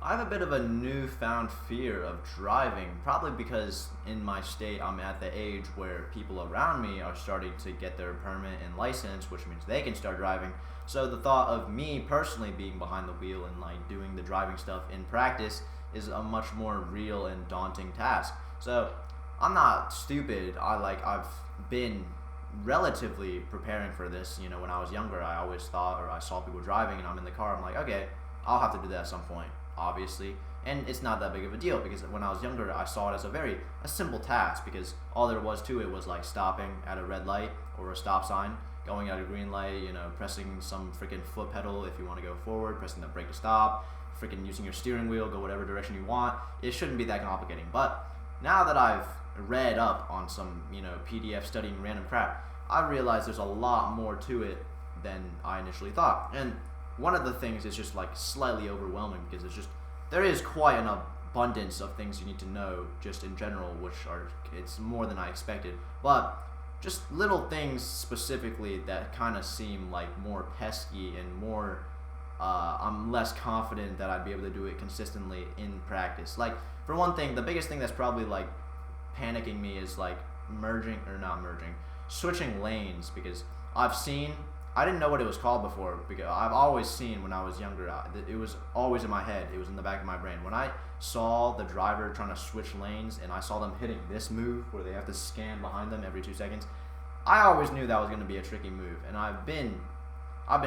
I have a bit of a newfound fear of driving, probably because in my state I'm at the age where people around me are starting to get their permit and license, which means they can start driving. So the thought of me personally being behind the wheel and like doing the driving stuff in practice is a much more real and daunting task. So I'm not stupid. I've been relatively preparing for this. When I was younger, I always thought, or I saw people driving and I'm in the car, I'm like, okay, I'll have to do that at some point, obviously. And it's not that big of a deal because when I was younger, I saw it as a simple task because all there was to it was like stopping at a red light or a stop sign, going at a green light, pressing some freaking foot pedal if you want to go forward, pressing the brake to stop, freaking using your steering wheel, go whatever direction you want. It shouldn't be that complicating. But now that I've read up on some, PDF studying random crap, I realize there's a lot more to it than I initially thought. And one of the things is just like slightly overwhelming because there is quite an abundance of things you need to know just in general, it's more than I expected. But just little things specifically that kind of seem like more pesky and more I'm less confident that I'd be able to do it consistently in practice. Like, for one thing, the biggest thing that's probably like panicking me is like switching lanes because I didn't know what it was called before because I've always seen when I was younger, it was always in my head, it was in the back of my brain. When I saw the driver trying to switch lanes and I saw them hitting this move where they have to scan behind them every 2 seconds, I always knew that was going to be a tricky move, and I've been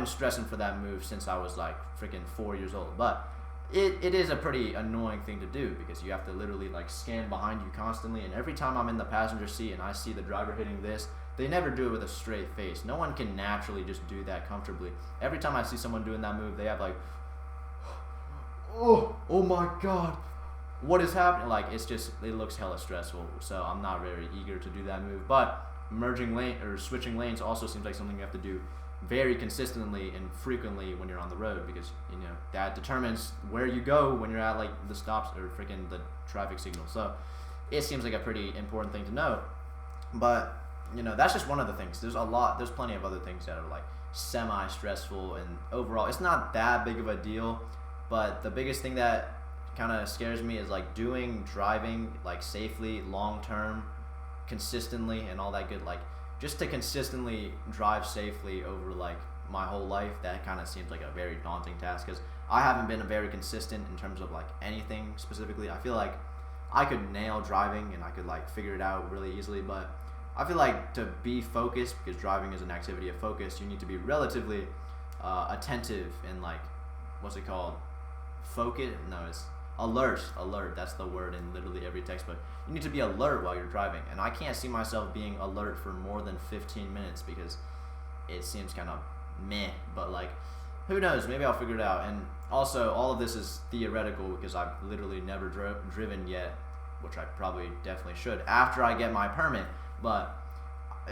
stressing for that move since I was like freaking 4 years old. But it is a pretty annoying thing to do because you have to literally like scan behind you constantly, and every time I'm in the passenger seat and I see the driver hitting this, they never do it with a straight face. No one can naturally just do that comfortably. Every time I see someone doing that move, they have like, oh my god, what is happening? Like, it looks hella stressful. So I'm not very eager to do that move. But switching lanes also seems like something you have to do very consistently and frequently when you're on the road because that determines where you go when you're at like the stops or freaking the traffic signal. So it seems like a pretty important thing to know. But that's just one of the things. There's plenty of other things that are like semi-stressful, and overall it's not that big of a deal. But the biggest thing that kind of scares me is like driving like safely, long term, consistently, and all that good. Like, just to consistently drive safely over like my whole life, that kind of seems like a very daunting task because I haven't been very consistent in terms of like anything specifically. I feel like I could nail driving and I could like figure it out really easily, but I feel like to be focused, because driving is an activity of focus, you need to be relatively attentive and like, what's it called? Focus? No, it's alert. Alert. That's the word in literally every textbook. You need to be alert while you're driving, and I can't see myself being alert for more than 15 minutes because it seems kind of meh. But like, who knows? Maybe I'll figure it out. And also, all of this is theoretical because I've literally never driven yet, which I probably definitely should after I get my permit. But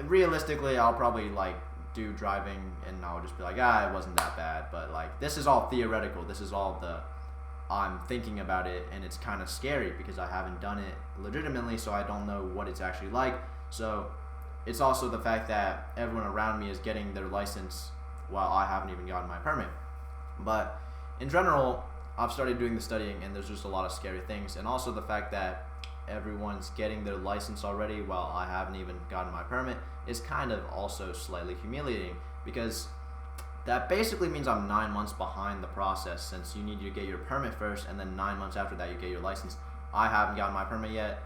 realistically, I'll probably like do driving and I'll just be like, it wasn't that bad. But like, this is all theoretical. This is all I'm thinking about it, and it's kind of scary because I haven't done it legitimately, so I don't know what it's actually like. So it's also the fact that everyone around me is getting their license while I haven't even gotten my permit. But in general, I've started doing the studying, and there's just a lot of scary things, and also the fact that everyone's getting their license already while I haven't even gotten my permit is kind of also slightly humiliating because that basically means I'm 9 months behind the process, since you need to get your permit first and then 9 months after that you get your license. I haven't gotten my permit yet,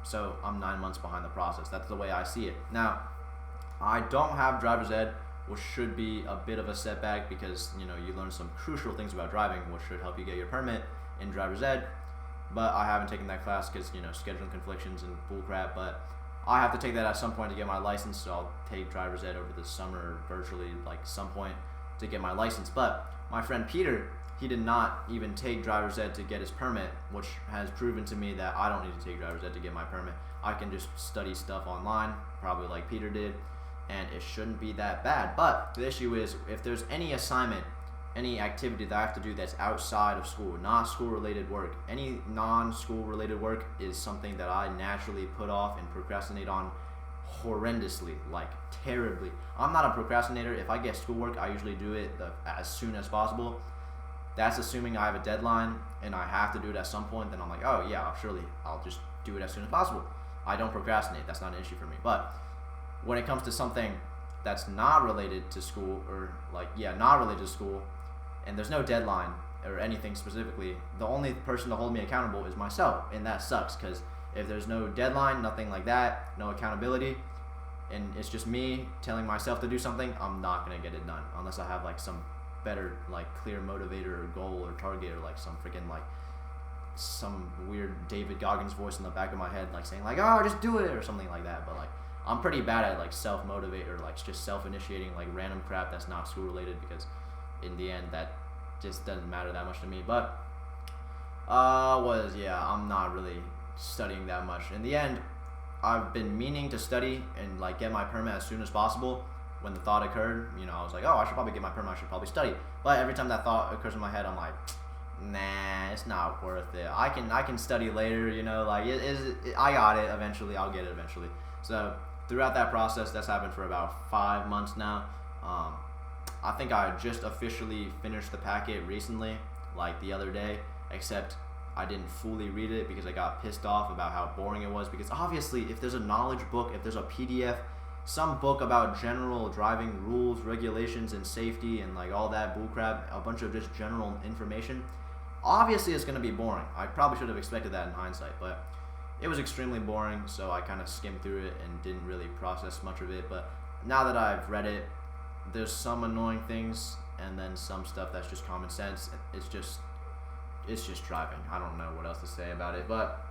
so I'm 9 months behind the process. That's the way I see it. Now, I don't have driver's ed, which should be a bit of a setback because you learn some crucial things about driving, which should help you get your permit in driver's ed. But I haven't taken that class because scheduling conflictions and bullcrap. But I have to take that at some point to get my license, so I'll take driver's ed over the summer virtually, like some point, to get my license. But my friend Peter, he did not even take driver's ed to get his permit, which has proven to me that I don't need to take driver's ed to get my permit. I can just study stuff online, probably like Peter did, and it shouldn't be that bad. But the issue is, if there's any assignment, any activity that I have to do that's outside of school, not school related work, any non-school related work is something that I naturally put off and procrastinate on horrendously, like terribly. I'm not a procrastinator. If I get schoolwork, I usually do it as soon as possible. that's assuming I have a deadline and I have to do it at some point. Then I'm like, oh yeah, surely I'll just do it as soon as possible. I don't procrastinate. That's not an issue for me. But when it comes to something that's not related to school, or like, yeah, not related to school, and there's no deadline or anything specifically, the only person to hold me accountable is myself, and that sucks, because if there's no deadline, nothing like that, no accountability, and it's just me telling myself to do something, I'm not gonna get it done unless I have like some better, like, clear motivator or goal or target, or like some freaking, like, some weird David Goggins voice in the back of my head, like saying like, oh, just do it or something like that. But like, I'm pretty bad at like self-motivate or like just self-initiating like random crap that's not school related, because in the end that just doesn't matter that much to me. But I'm not really studying that much. In the end, I've been meaning to study and like get my permit as soon as possible. When the thought occurred, I was like, oh, I should probably get my permit, I should probably study. But every time that thought occurs in my head, I'm like, nah, it's not worth it. I can study later, like I got it eventually. I'll get it eventually. So throughout that process, that's happened for about 5 months now. I think I just officially finished the packet recently, like the other day, except I didn't fully read it because I got pissed off about how boring it was. Because obviously, if there's a knowledge book, if there's a PDF, some book about general driving rules, regulations, and safety, and like all that bullcrap, a bunch of just general information, obviously it's going to be boring. I probably should have expected that in hindsight, but it was extremely boring, so I kind of skimmed through it and didn't really process much of it. But now that I've read it, there's some annoying things, and then some stuff that's just common sense. It's just driving. I don't know what else to say about it. But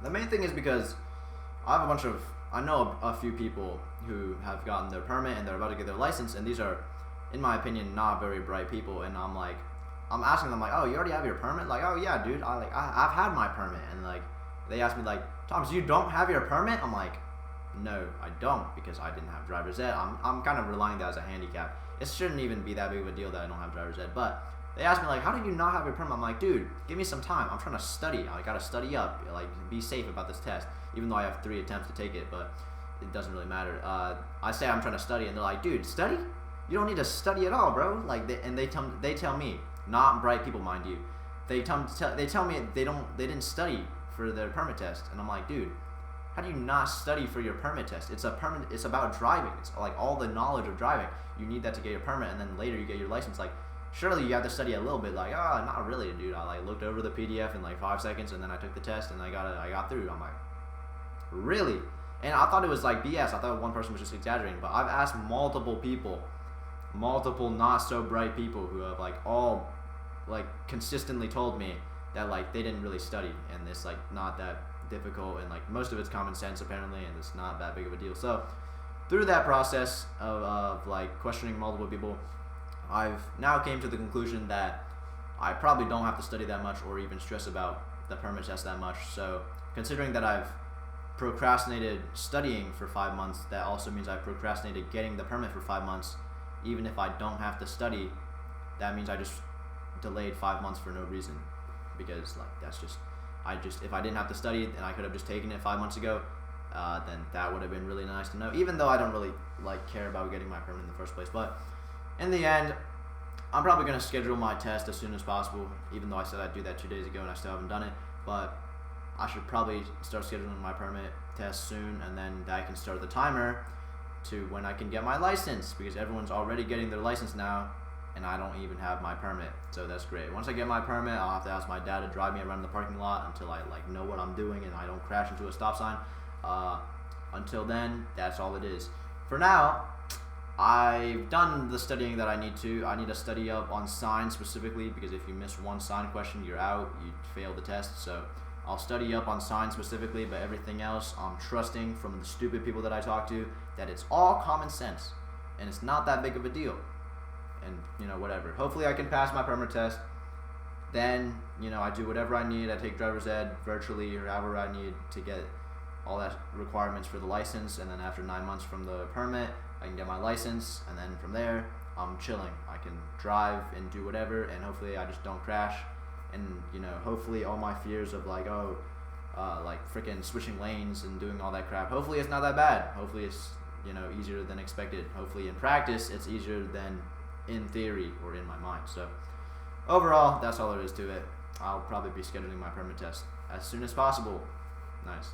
the main thing is because I know a few people who have gotten their permit and they're about to get their license, and these are, in my opinion, not very bright people. And I'm asking them like, oh, you already have your permit? Like, oh yeah, dude, I've had my permit. And like, they asked me like, Thomas, you don't have your permit? I'm like, no, I don't, because I didn't have driver's ed. I'm kind of relying that as a handicap. It shouldn't even be that big of a deal that I don't have driver's ed. But they asked me like, how do you not have your permit? I'm like, dude, give me some time. I'm trying to study. I gotta study up. Like, be safe about this test. Even though I have 3 attempts to take it, but it doesn't really matter. I say I'm trying to study, and they're like, dude, study? You don't need to study at all, bro. Like, they tell me, not bright people, mind you. They tell me they didn't study for their permit test, and I'm like, dude, how do you not study for your permit test? It's about driving. It's like all the knowledge of driving. You need that to get your permit, and then later you get your license. Like, surely you have to study a little bit. Like, not really, dude. I like looked over the PDF in like 5 seconds, and then I took the test, and I got through. I'm like, really? And I thought it was like BS. I thought one person was just exaggerating. But I've asked multiple people, multiple not so bright people who have like all like consistently told me that like they didn't really study, and it's like not that difficult, and like most of it's common sense apparently, and it's not that big of a deal. So through that process of like questioning multiple people, I've now came to the conclusion that I probably don't have to study that much or even stress about the permit test that much. So considering that I've procrastinated studying for 5 months, that also means I've procrastinated getting the permit for 5 months. Even if I don't have to study, that means I just delayed 5 months for no reason, because like that's just if I didn't have to study and I could have just taken it 5 months ago, then that would have been really nice to know, even though I don't really like care about getting my permit in the first place. But in the end, I'm probably going to schedule my test as soon as possible, even though I said I'd do that 2 days ago and I still haven't done it. But I should probably start scheduling my permit test soon, and then that can start the timer to when I can get my license, because everyone's already getting their license now, and I don't even have my permit. So that's great. Once I get my permit, I'll have to ask my dad to drive me around the parking lot until I like know what I'm doing and I don't crash into a stop sign. Until then, that's all it is. For now, I've done the studying that I need to. I need to study up on signs specifically, because if you miss one sign question, you're out. You fail the test. So I'll study up on signs specifically, but everything else, I'm trusting from the stupid people that I talk to that it's all common sense and it's not that big of a deal. And whatever. Hopefully I can pass my permit test. Then I do whatever I need. I take driver's ed virtually or however I need to get all that requirements for the license, and then after 9 months from the permit, I can get my license, and then from there I'm chilling. I can drive and do whatever, and hopefully I just don't crash. And hopefully all my fears of like like freaking switching lanes and doing all that crap, hopefully it's not that bad. Hopefully it's easier than expected. Hopefully in practice it's easier than in theory or in my mind. So overall, that's all there is to it. I'll probably be scheduling my permit test as soon as possible. Nice.